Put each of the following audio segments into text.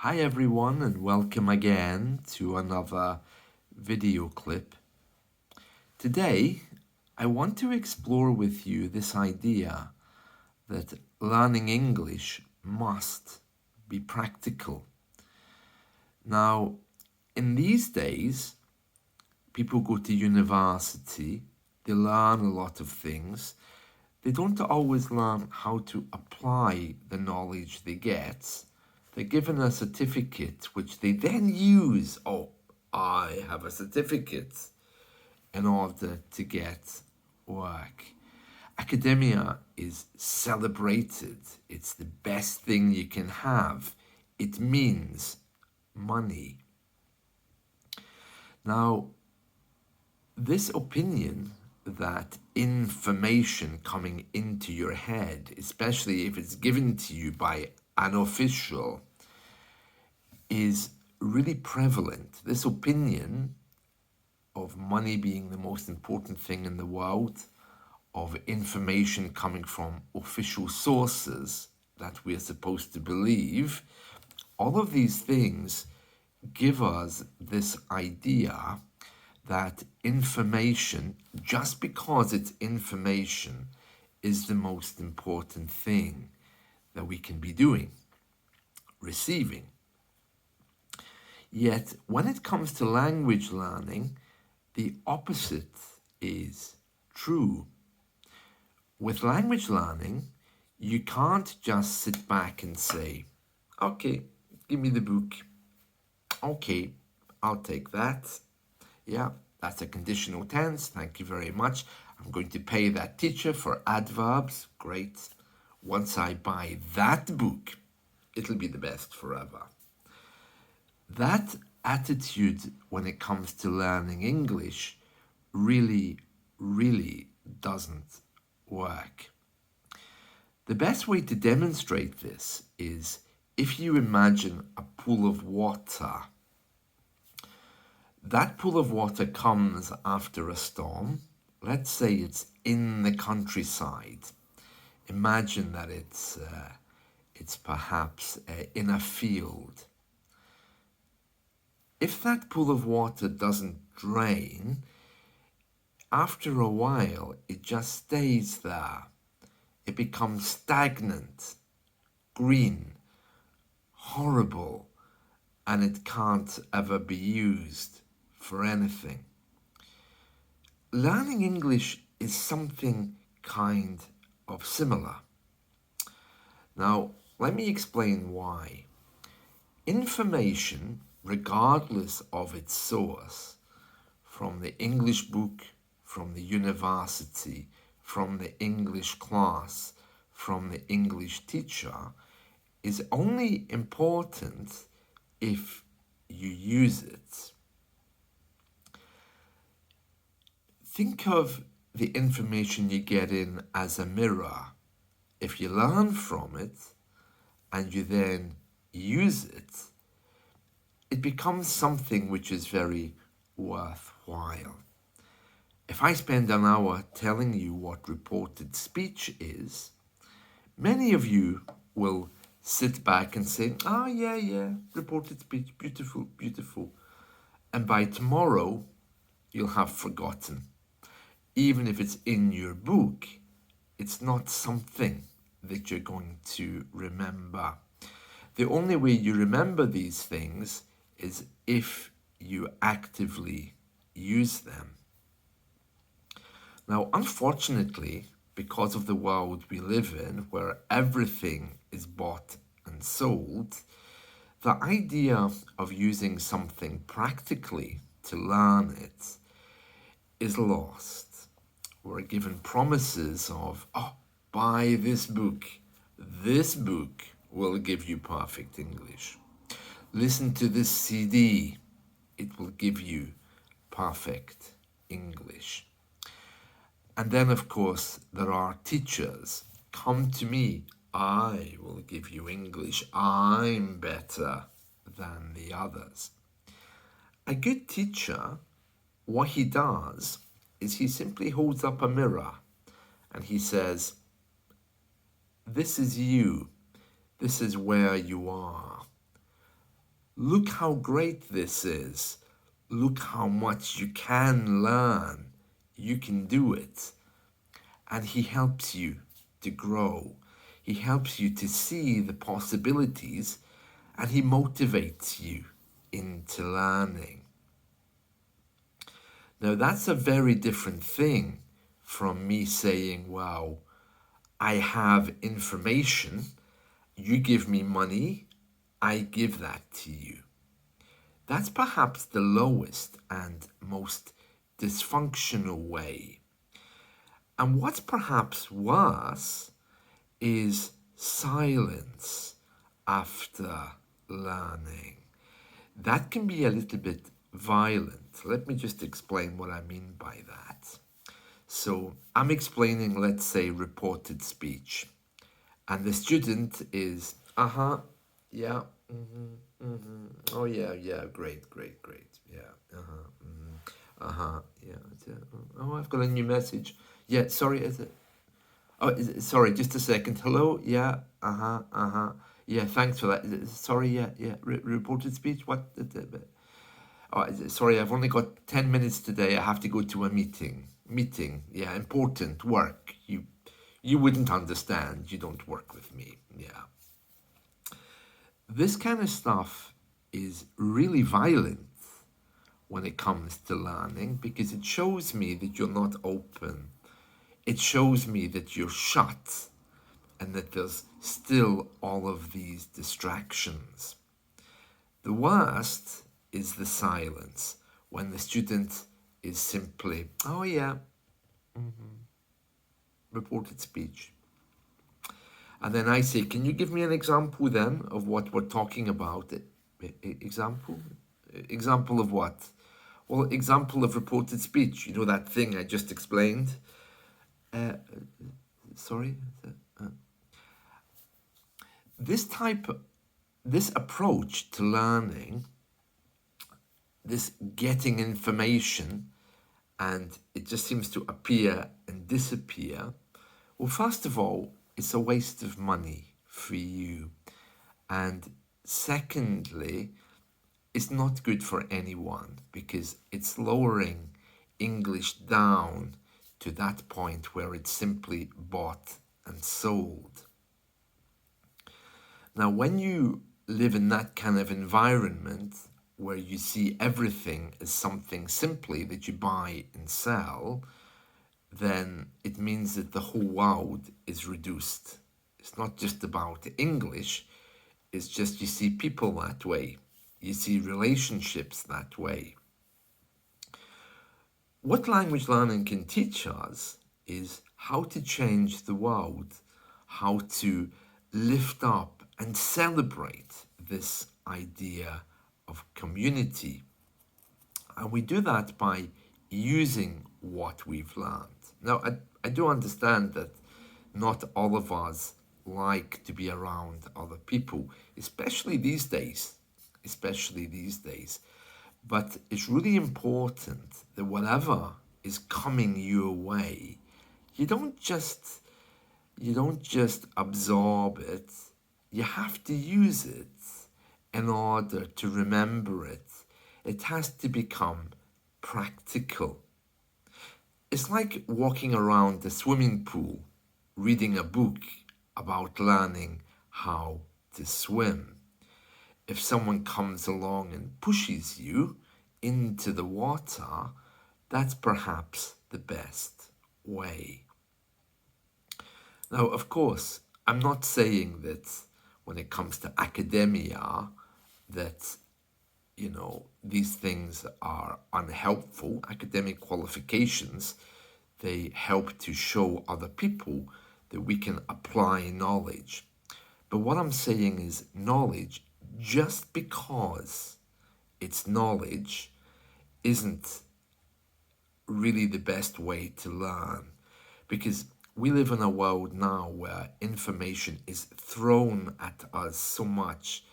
Hi everyone and welcome again to another video clip. Today I want to explore with you this idea that learning English must be practical. Now, in these days, people go to university, they learn a lot of things. They don't always learn how to apply the knowledge they get. They're given a certificate which they then use. Oh, I have a certificate in order to get work. Academia is celebrated. It's the best thing you can have. It means money. Now, this opinion that information coming into your head, especially if it's given to you by an official, is really prevalent. This opinion of money being the most important thing in the world, of information coming from official sources that we're supposed to believe, all of these things give us this idea that information, just because it's information, is the most important thing that we can be doing, receiving. Yet, when it comes to language learning, the opposite is true. With language learning, you can't just sit back and say, okay, give me the book. Okay, I'll take that. Yeah, that's a conditional tense. Thank you very much. I'm going to pay that teacher for adverbs. Great. Once I buy that book, it'll be the best forever. That attitude when it comes to learning English really doesn't work. The best way to demonstrate this is if you imagine a pool of water. That pool of water comes after a storm. Let's say it's in the countryside. Imagine that it's perhaps in a field. If that pool of water doesn't drain, after a while it just stays there. It becomes stagnant, green, horrible, and it can't ever be used for anything. Learning English is something kind of similar. Now, let me explain why. Information, regardless of its source, from the English book, from the university, from the English class, from the English teacher, is only important if you use it. Think of the information you get in as a mirror. If you learn from it and you then use it, it becomes something which is very worthwhile. If I spend an hour telling you what reported speech is, many of you will sit back and say, oh yeah, reported speech, beautiful, beautiful. And by tomorrow, you'll have forgotten. Even if it's in your book, it's not something that you're going to remember. The only way you remember these things is if you actively use them. Now, unfortunately, because of the world we live in, where everything is bought and sold, the idea of using something practically to learn it is lost. We're given promises of, oh, buy this book. This book will give you perfect English. Listen to this CD. It will give you perfect English. And then, of course, there are teachers. Come to me. I will give you English. I'm better than the others. A good teacher, what he does is he simply holds up a mirror and he says, this is you. This is where you are. Look how great this is. Look how much you can learn. You can do it. And he helps you to grow. He helps you to see the possibilities, and he motivates you into learning. Now, that's a very different thing from me saying, wow, I have information, you give me money, I give that to you. That's perhaps the lowest and most dysfunctional way. And what's perhaps worse is silence after learning. That can be a little bit violent. Let me just explain what I mean by that. So I'm explaining, let's say, reported speech. And the student is, yeah, oh yeah, great, yeah, yeah, oh, I've got a new message. Yeah, sorry, is it? Oh, sorry, just a second. Hello, yeah, yeah, thanks for that. Sorry, yeah, reported speech, what? Oh, sorry, I've only got 10 minutes today. I have to go to a meeting. Yeah, important work. You wouldn't understand. You don't work with me. Yeah. This kind of stuff is really violent when it comes to learning because it shows me that you're not open. It shows me that you're shut and that there's still all of these distractions. The worst is the silence when the student is simply, oh yeah, reported speech. And then I say, can you give me an example then of what we're talking about? Example? Example of what? Well, example of reported speech. You know that thing I just explained? Sorry? This approach to learning, this getting information, and it just seems to appear and disappear. Well, first of all, it's a waste of money for you. And secondly, it's not good for anyone because it's lowering English down to that point where it's simply bought and sold. Now, when you live in that kind of environment where you see everything as something simply that you buy and sell, then it means that the whole world is reduced. It's not just about English, it's just you see people that way. You see relationships that way. What language learning can teach us is how to change the world, how to lift up and celebrate this idea of community. And we do that by using what we've learned. Now, I do understand that not all of us like to be around other people, especially these days. But it's really important that whatever is coming your way, you don't just absorb it. You have to use it in order to remember it. It has to become practical. It's like walking around the swimming pool, reading a book about learning how to swim. If someone comes along and pushes you into the water, that's perhaps the best way. Now, of course, I'm not saying that when it comes to academia that, these things are unhelpful. Academic qualifications, they help to show other people that we can apply knowledge. But what I'm saying is knowledge, just because it's knowledge, isn't really the best way to learn. Because we live in a world now where information is thrown at us so much,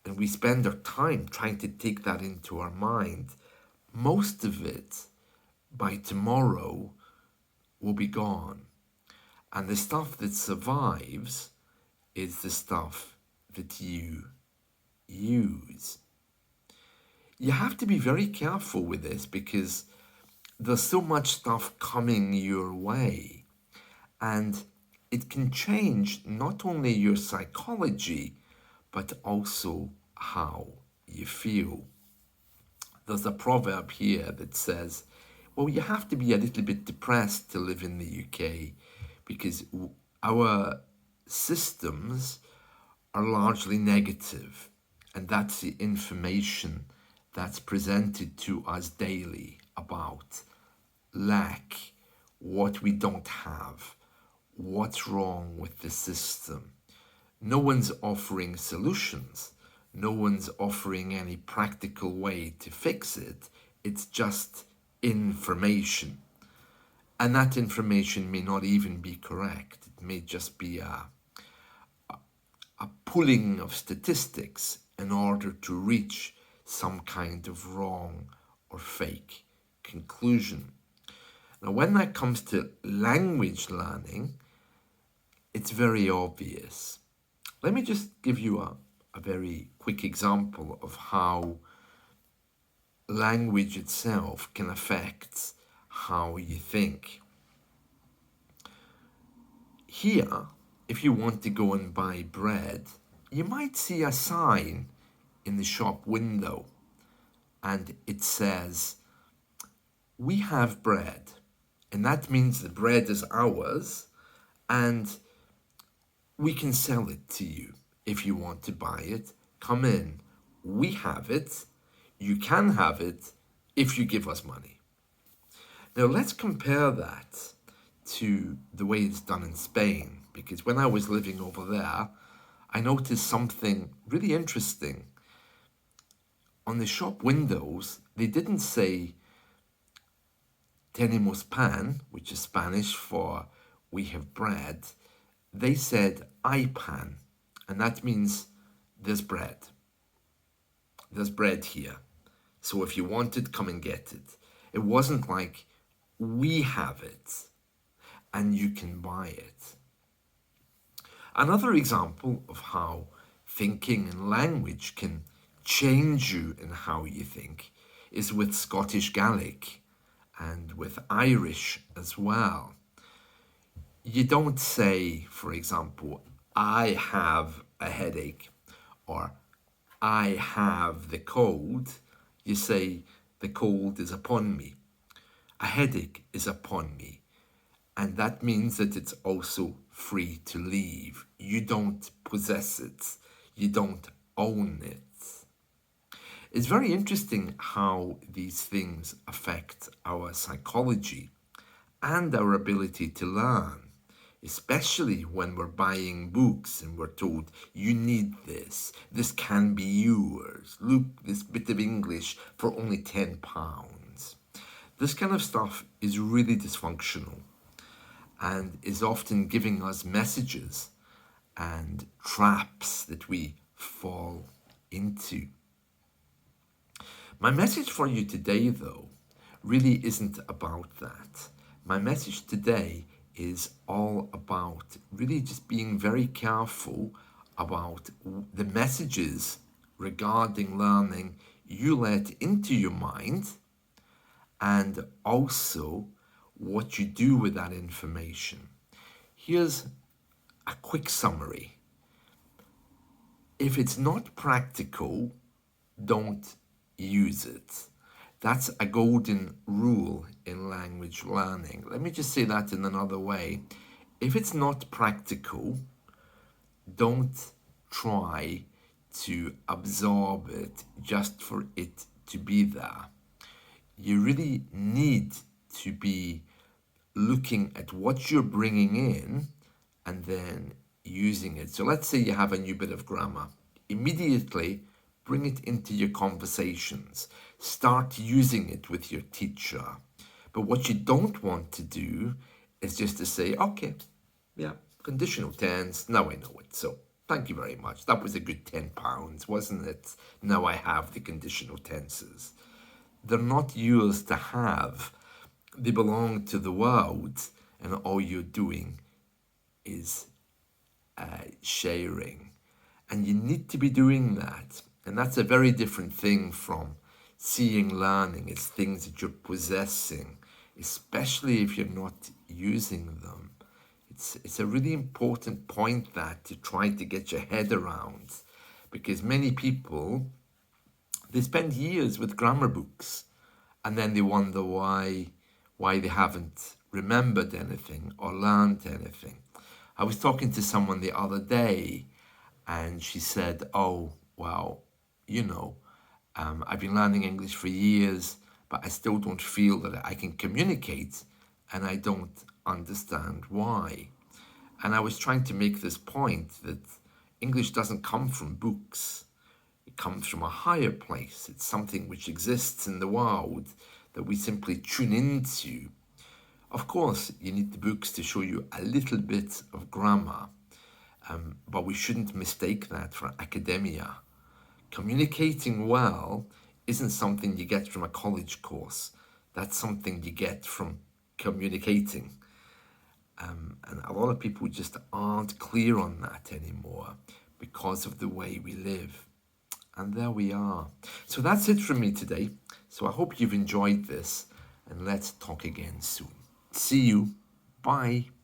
and we spend our time trying to take that into our mind. Most of it, by tomorrow, will be gone. And the stuff that survives is the stuff that you use. you have to be very careful with this because there's so much stuff coming your way, and it can change not only your psychology but also how you feel. There's a proverb here that says, well, you have to be a little bit depressed to live in the UK because our systems are largely negative, and that's the information that's presented to us daily about lack, what we don't have, what's wrong with the system. No one's offering solutions. No one's offering any practical way to fix it. It's just information. And that information may not even be correct. It may just be a pulling of statistics in order to reach some kind of wrong or fake conclusion. Now, when that comes to language learning, it's very obvious. Let me just give you a very quick example of how language itself can affect how you think. Here, if you want to go and buy bread, you might see a sign in the shop window and it says, "We have bread." And that means the bread is ours and we can sell it to you. If you want to buy it, come in. We have it. You can have it if you give us money. Now let's compare that to the way it's done in Spain, because when I was living over there, I noticed something really interesting. On the shop windows, they didn't say tenemos pan, which is Spanish for we have bread. They said hay pan, and that means there's bread. There's bread here. So if you want it, come and get it. It wasn't like we have it and you can buy it. Another example of how thinking and language can change you in how you think is with Scottish Gaelic and with Irish as well. You don't say, for example, I have a headache or I have the cold. You say, the cold is upon me. A headache is upon me. And that means that it's also free to leave. You don't possess it. You don't own it. It's very interesting how these things affect our psychology and our ability to learn, especially when we're buying books and we're told, you need this can be yours, look, this bit of English for only £10. This kind of stuff is really dysfunctional and is often giving us messages and traps that we fall into. My message for you today, though, really isn't about that. My message today is all about really just being very careful about the messages regarding learning you let into your mind, and also what you do with that information. Here's a quick summary. If it's not practical, don't use it. That's a golden rule in language learning. Let me just say that in another way. If it's not practical, don't try to absorb it just for it to be there. You really need to be looking at what you're bringing in and then using it. So let's say you have a new bit of grammar. Immediately bring it into your conversations. Start using it with your teacher. But what you don't want to do is just to say, okay, yeah, conditional tense, now I know it. So thank you very much. That was a good £10, wasn't it? Now I have the conditional tenses. They're not yours to have. They belong to the world, and all you're doing is sharing. And you need to be doing that. And that's a very different thing from seeing learning as things that you're possessing, especially if you're not using them. It's a really important point that to try to get your head around, because many people, they spend years with grammar books and then they wonder why they haven't remembered anything or learned anything. I was talking to someone the other day and she said, oh, well, you know, I've been learning English for years, but I still don't feel that I can communicate, and I don't understand why. And I was trying to make this point that English doesn't come from books. It comes from a higher place. It's something which exists in the world that we simply tune into. Of course, you need the books to show you a little bit of grammar, but we shouldn't mistake that for academia. Communicating well isn't something you get from a college course. That's something you get from communicating. And a lot of people just aren't clear on that anymore because of the way we live. And there we are. So that's it from me today. So I hope you've enjoyed this, and let's talk again soon. See you. Bye.